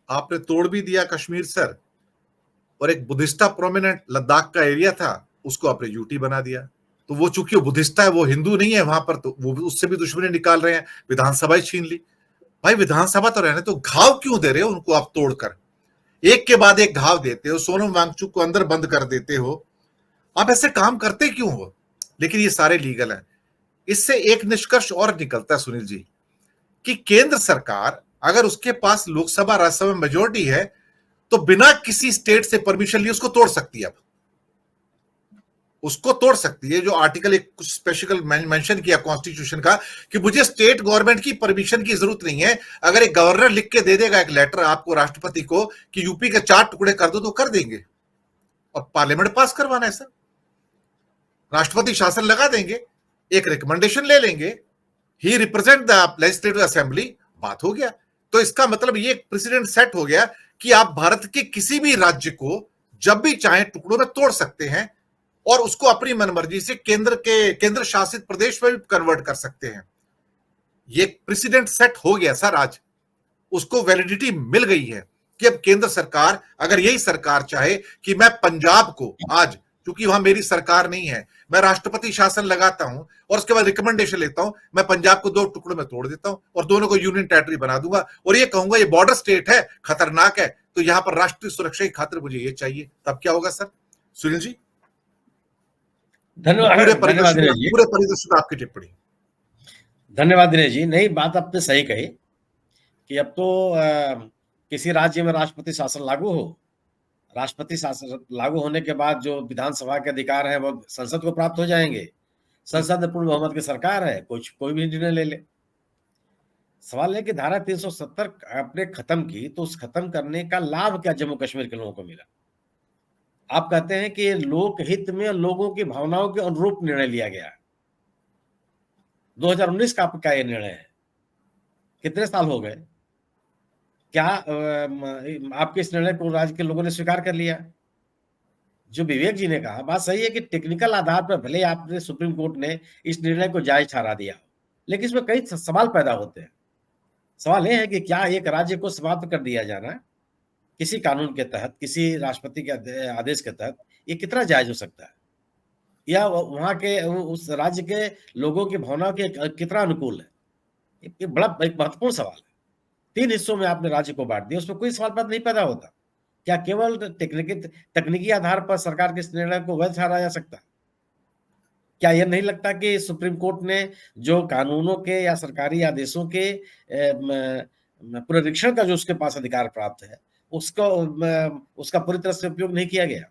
आपने तोड़ भी दिया कश्मीर सर, और एक बुद्धिस्टा प्रोमिनेंट लद्दाख का एरिया था उसको आपने यूटी बना दिया। तो वो चूंकि वो बुद्धिस्टा है, वो हिंदू नहीं है वहां पर, तो वो उससे भी दुश्मनी निकाल रहे हैं, विधानसभा ही छीन ली। भाई विधानसभा तो रहने तो, घाव क्यों दे रहे हो उनको आप तोड़कर? एक के बाद एक घाव देते हो, सोनम वांगचुक को अंदर बंद कर देते हो, आप ऐसे काम करते क्यों हो? लेकिन ये सारे लीगल हैं। इससे एक निष्कर्ष और निकलता है सुनील जी, कि केंद्र सरकार अगर उसके पास लोकसभा राज्यसभा में मेजोरिटी है तो बिना किसी स्टेट से परमिशन लिए उसको तोड़ सकती है। अब उसको तोड़ सकती है। जो आर्टिकल एक कुछ स्पेशल मेंशन किया कॉन्स्टिट्यूशन का कि मुझे स्टेट गवर्नमेंट की परमिशन की जरूरत नहीं है, अगर एक गवर्नर लिख के दे देगा एक लेटर आपको राष्ट्रपति को कि यूपी के 4 टुकड़े कर दो, तो कर देंगे। और पार्लियामेंट पास करवाना है सर, राष्ट्रपति शासन लगा देंगे, एक रिकमेंडेशन ले लेंगे, ही रिप्रेजेंट द लेजिस्लेटिव असेंबली, बात हो गया। तो इसका मतलब ये प्रेसिडेंट सेट हो गया कि आप भारत के किसी भी राज्य को जब भी चाहे टुकड़ों में तोड़ सकते हैं और उसको अपनी मनमर्जी से केंद्र शासित प्रदेश में भी कन्वर्ट कर सकते हैं। ये प्रेसिडेंट सेट हो गया सर आज, उसको वैलिडिटी मिल गई है कि अब केंद्र सरकार, अगर यही सरकार चाहे कि मैं पंजाब को आज, क्योंकि वहां मेरी सरकार नहीं है, मैं राष्ट्रपति शासन लगाता हूं और उसके बाद रिकमेंडेशन लेता हूं, मैं पंजाब को 2 टुकड़ों में तोड़ देता हूं और दोनों को यूनियन टेरिटरी बना दूंगा और ये कहूंगा ये बॉर्डर स्टेट है, खतरनाक है, तो यहां पर राष्ट्रीय सुरक्षा की खातिर मुझे ये चाहिए, तब क्या होगा सर? सुनील जी, धन्यवाद दिनेश जी। पूरे परिदृश्य में आपकी टिप्पणी। धन्यवाद दिनेश जी। नहीं, बात आपने सही कही कि अब तो किसी राज्य में राष्ट्रपति शासन लागू हो, राष्ट्रपति शासन लागू होने के बाद जो विधानसभा के अधिकार है वो संसद को प्राप्त हो जाएंगे। संसद में पूर्ण बहुमत की सरकार है, कोई भी निर्णय ले ले। सवाल है कि धारा 370 आपने खत्म की, तो उस खत्म करने का लाभ क्या जम्मू कश्मीर के लोगों को मिला? आप कहते हैं कि लोक हित में लोगों की भावनाओं के अनुरूप निर्णय लिया गया। 2019 का आपका ये निर्णय है, कितने साल हो गए? क्या आपके इस निर्णय को राज्य के लोगों ने स्वीकार कर लिया? जो विवेक जी ने कहा बात सही है कि टेक्निकल आधार पर भले आपने सुप्रीम कोर्ट ने इस निर्णय को जायज ठहरा दिया, लेकिन इसमें कई सवाल पैदा होते हैं। सवाल यह है कि क्या एक राज्य को समाप्त कर दिया जाना किसी कानून के तहत, किसी राष्ट्रपति के आदेश के तहत, ये कितना जायज हो सकता है, या वहां के उस राज्य के लोगों की भावनाओं के कितना अनुकूल है? ये बड़ा एक महत्वपूर्ण सवाल है। 3 हिस्सों में आपने राज्य को बांट दिया, उसमें कोई सवाल नहीं पैदा होता। क्या केवल तकनीकी आधार पर सरकार के इस निर्णय को वैध ठहराया जा सकता है? क्या यह नहीं लगता कि सुप्रीम कोर्ट ने जो कानूनों के या सरकारी आदेशों के पुनरीक्षण का जो उसके पास अधिकार प्राप्त है, उसका पूरी तरह से उपयोग नहीं किया गया?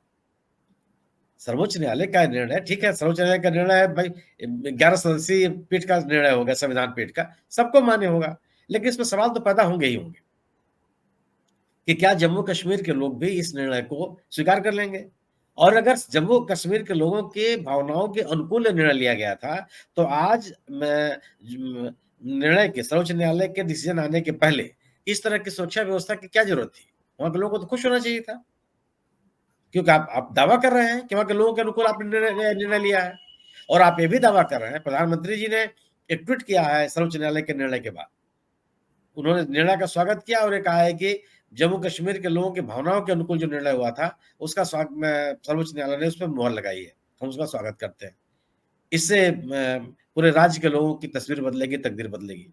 सर्वोच्च न्यायालय का निर्णय, ठीक है, सर्वोच्च न्यायालय का निर्णय है भाई, 11 सदस्यीय पीठ का निर्णय होगा, संविधान पीठ का, सबको मान्य होगा, लेकिन इसमें सवाल तो पैदा होंगे ही होंगे कि क्या जम्मू कश्मीर के लोग भी इस निर्णय को स्वीकार कर लेंगे? और अगर जम्मू कश्मीर के लोगों के भावनाओं के अनुकूल निर्णय लिया गया था, तो आज निर्णय के, सर्वोच्च न्यायालय के डिसीजन आने के पहले इस तरह की सुरक्षा व्यवस्था की क्या जरूरत थी? वहां के लोगों को तो खुश होना चाहिए था, क्योंकि आप दावा कर रहे हैं कि वहां के लोगों के अनुकूल आपने निर्णय लिया है, और आप ये भी दावा कर रहे हैं, प्रधानमंत्री जी ने एक ट्वीट किया है सर्वोच्च न्यायालय के निर्णय के बाद, उन्होंने निर्णय का स्वागत किया और ये कहा है कि जम्मू कश्मीर के लोगों की भावनाओं के अनुकूल जो निर्णय हुआ था उसका सर्वोच्च न्यायालय ने उस पर मुहर लगाई है, हम उसका स्वागत करते हैं। इससे पूरे राज्य के लोगों की तस्वीर बदलेगी, तकदीर बदलेगी।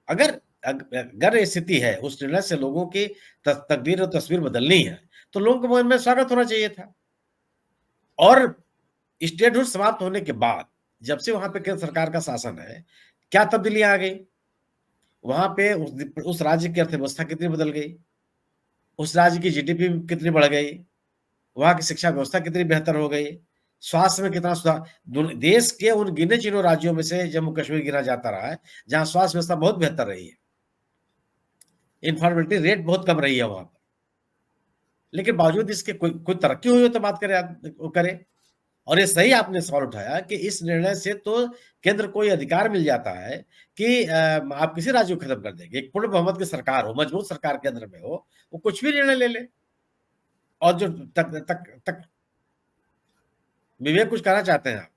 अगर ये स्थिति है, उस निर्णय से लोगों की तकदीर और तस्वीर बदलनी है, तो लोगों के मन में स्वागत होना चाहिए था। और स्टेटहुड समाप्त होने के बाद जब से वहां पे केंद्र सरकार का शासन है, क्या तब्दीलियां आ गई? वहां पे उस राज्य की अर्थव्यवस्था कितनी बदल गई, उस राज्य की जीडीपी कितनी बढ़ गई, वहां की शिक्षा व्यवस्था कितनी बेहतर हो गई, स्वास्थ्य में कितना सुधार। देश के उन गिने चुने राज्यों में से जम्मू कश्मीर गिना जाता रहा है जहां स्वास्थ्य व्यवस्था बहुत बेहतर रही है, इन्फॉर्मेलिटी रेट बहुत कम रही है वहां पर, लेकिन बावजूद इसके कोई तरक्की हुई हो तो बात करे। और ये सही आपने सवाल उठाया कि इस निर्णय से तो केंद्र को ये अधिकार मिल जाता है कि आप किसी राज्य को खत्म कर देंगे, एक पूर्ण बहुमत की सरकार हो, मजबूत सरकार केंद्र में हो, वो कुछ भी निर्णय ले ले। और जो तक विवेक कुछ कहना चाहते हैं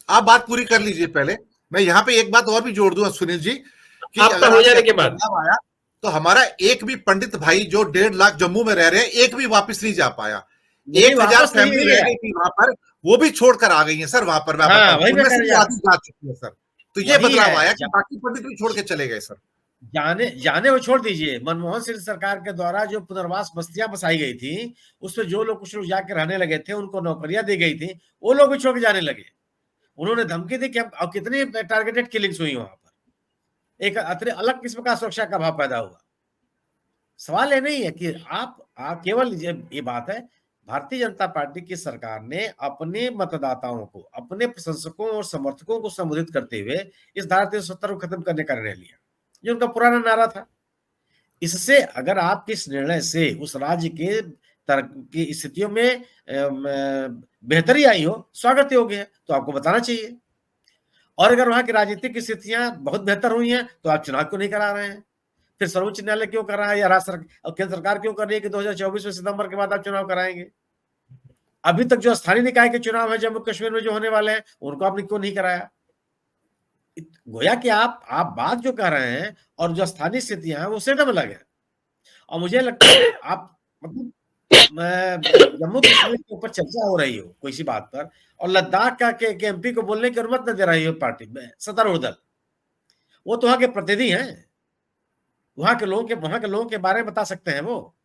आप बात पूरी कर लीजिए पहले, मैं यहाँ पे एक बात और भी जोड़ दूंगा सुनील जी, कि आपका हो जाने के बाद आया तो हमारा एक भी पंडित भाई जो 1.5 लाख जम्मू में रह रहे हैं, एक भी वापस नहीं जा पाया। नहीं 1000 वापस नहीं फैमिली गई रह है। गई थी वहां पर, वो भी छोड़कर आ गई है सर वहां पर, मैं हाँ, बताऊं वही मैं उनमें से कहने भी जा रहा आधी हूँ। जा चुकी है सर। तो ये वही बदलाव है, आया कि बाकी पंडित भी छोड़ के चले गए सर। जाने जाने वो छोड़ दीजिए। मनमोहन सिंह सरकार के द्वारा जो पुनर्वास बस्तियां बसाई गई थी, उसमें जो लोग कुछ लोग जाके रहने लगे थे, उनको नौकरियां दी गई थी, वो लोग भी छोड़ के जाने लगे। उन्होंने धमकी दी कि अब कितनी टारगेटेड किलिंग्स हुई वहां पर, एक अलग किस्म का सुरक्षा का भाव पैदा हुआ। सवाल ये नहीं है कि आप केवल ये बात है, भारतीय जनता पार्टी की सरकार ने अपने मतदाताओं को, अपने प्रशंसकों और समर्थकों को संबोधित करते हुए इस धारा 370 को खत्म करने का निर्णय लिया, जो उनका पुराना नारा था। इससे अगर आप इस निर्णय से उस राज्य के की स्थितियों में बेहतरी आई हो, स्वागत योग्य है, तो आपको बताना चाहिए। और अगर वहां की राजनीतिक स्थितियां बहुत बेहतर हुई हैं, तो आप चुनाव क्यों नहीं करा रहे हैं? फिर सर्वोच्च न्यायालय क्यों कर रहा है, या राज्य सरकार और केंद्र सरकार क्यों कर रही है कि 2024 में सितंबर के बाद आप चुनाव कराएंगे? अभी तक जो स्थानीय निकाय के चुनाव है जम्मू कश्मीर में जो होने वाले हैं, उनको आपने क्यों नहीं कराया? गोया कि आप बात जो कर रहे हैं और जो स्थानीय स्थितियां हैं वो सेटअप अलग है। और मुझे लगता है आप मतलब जम्मू कश्मीर के ऊपर चर्चा हो रही हो कोई सी बात पर, और लद्दाख का के एमपी को बोलने की अनुमति न दे रही हो पार्टी में सत्तारूढ़ दल, वो तो वहां के प्रतिनिधि हैं, वहां के लोगों के बारे में बता सकते हैं वो।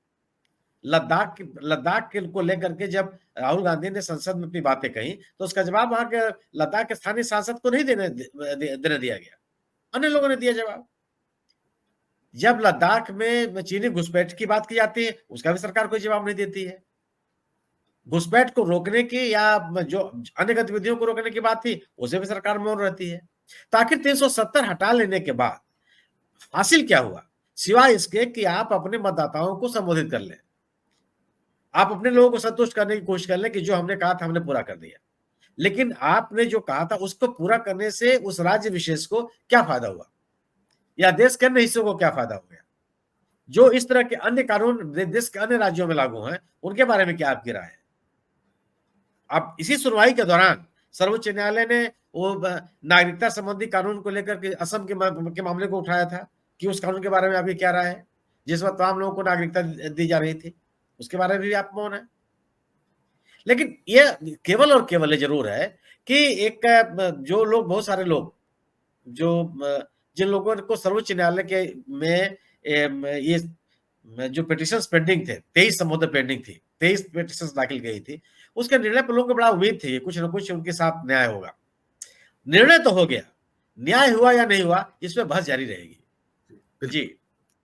लद्दाख के को लेकर के जब राहुल गांधी ने संसद में अपनी बातें कही, तो उसका जवाब वहां के लद्दाख के स्थानीय सांसद को नहीं देने दिया गया, अन्य लोगों ने दिया जवाब। जब लद्दाख में चीनी घुसपैठ की बात की जाती है, उसका भी सरकार कोई जवाब नहीं देती है। घुसपैठ को रोकने की या जो अन्य गतिविधियों को रोकने की बात थी, उसे भी सरकार मौन रहती है। तो आखिर 370 हटा लेने के बाद हासिल क्या हुआ, सिवाय इसके कि आप अपने मतदाताओं को संबोधित कर लें, आप अपने लोगों को संतुष्ट करने की कोशिश कर लें कि जो हमने कहा था हमने पूरा कर दिया। लेकिन आपने जो कहा था उसको पूरा करने से उस राज्य विशेष को क्या फायदा हुआ, या देश के अन्य हिस्सों को क्या फायदा हो गया? जो इस तरह के अन्य कानून देश के अन्य राज्यों में लागू हैं, उनके बारे में क्या आपकी राय है? अब इसी सुनवाई के दौरान सर्वोच्च न्यायालय ने वो नागरिकता संबंधी कानून को लेकर के असम के मामले को उठाया था कि उस कानून के बारे में आपकी क्या राय है, जिस वक्त तमाम लोगों को नागरिकता दी जा रही थी, उसके बारे में भी आप मौन है। लेकिन ये केवल और केवल ये जरूर है कि एक जो लोग, बहुत सारे लोग जो जिन लोगों को सर्वोच्च न्यायालय के में ये जो पिटिशंस पेंडिंग थे, 23 संबोधन पेंडिंग थी, 23 पिटिशंस दाखिल गई थी, उसके निर्णय पर लोगों को बड़ा उम्मीद थी कुछ न कुछ उनके साथ न्याय होगा। निर्णय तो हो गया, न्याय हुआ या नहीं हुआ, इसमें बहस जारी रहेगी। जी।